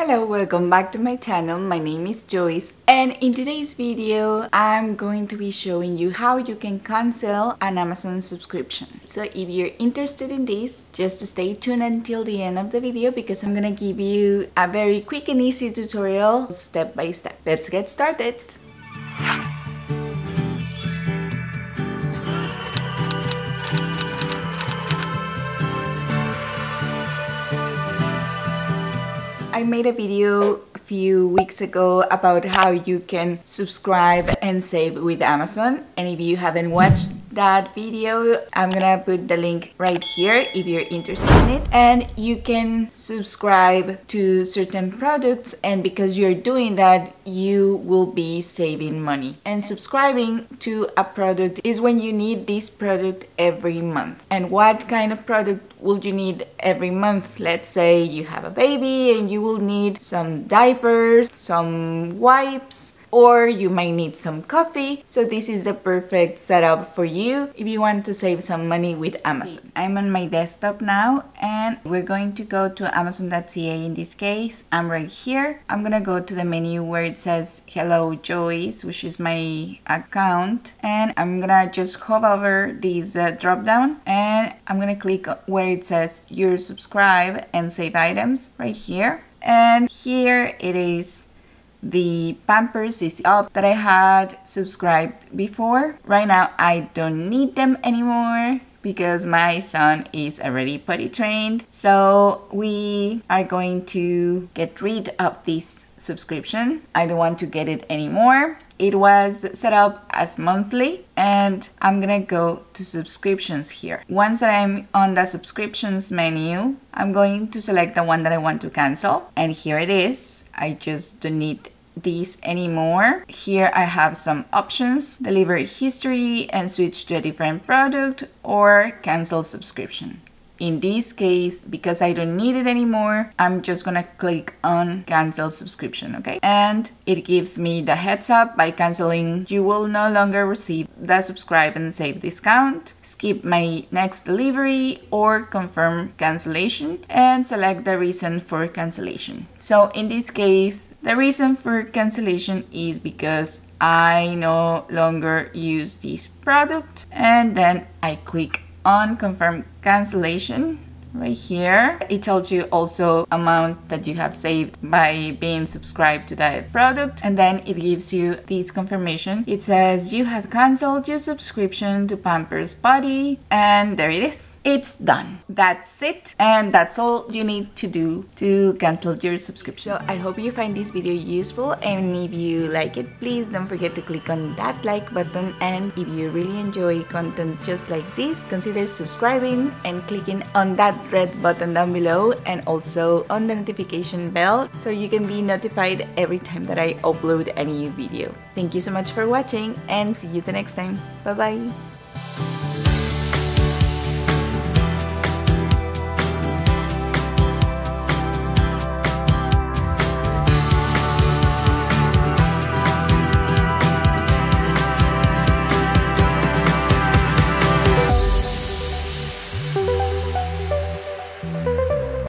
Hello, welcome back to my channel. My name is Joyce, and in today's video I'm going to be showing you how you can cancel an Amazon subscription. So if you're interested in this, just stay tuned until the end of the video because I'm gonna give you a very quick and easy tutorial step by step. Let's get started. I made a video a few weeks ago about how you can subscribe and save with Amazon, and if you haven't watched that video, I'm gonna put the link right here if you're interested in it. And you can subscribe to certain products, and because you're doing that, you will be saving money. And subscribing to a product is when you need this product every month. And what kind of product will you need every month? Let's say you have a baby and you will need some diapers, some wipes, or you might need some coffee. So this is the perfect setup for you if you want to save some money with Amazon. I'm on my desktop now and we're going to go to amazon.ca. In this case, I'm right here. I'm gonna go to the menu where it says Hello Joyce, which is my account, and I'm gonna just hover over this drop down and I'm gonna click where it says your subscribe and save items right here. And here it is. The Pampers is up that I had subscribed before. Right now I don't need them anymore because my son is already potty trained. So we are going to get rid of this subscription. I don't want to get it anymore. It was set up as monthly and I'm gonna go to subscriptions here. Once that I'm on the subscriptions menu, I'm going to select the one that I want to cancel, and here it is. I just don't need these anymore. Here I have some options: deliver history and switch to a different product, or cancel subscription. In this case, because I don't need it anymore, I'm just gonna click on cancel subscription, okay? And it gives me the heads up: by canceling, you will no longer receive the subscribe and save discount, skip my next delivery, or confirm cancellation, and select the reason for cancellation. So in this case, the reason for cancellation is because I no longer use this product, and then I click on confirm cancellation right here. It tells you also amount that you have saved by being subscribed to that product, and then it gives you this confirmation. It says you have canceled your subscription to Pampers Potty, and there it is. It's done. That's it, and that's all you need to do to cancel your subscription. So I hope you find this video useful, and if you like it, please don't forget to click on that like button, and if you really enjoy content just like this, consider subscribing and clicking on that red button down below, and also on the notification bell so you can be notified every time that I upload a new video. Thank you so much for watching, and see you the next time. Bye bye.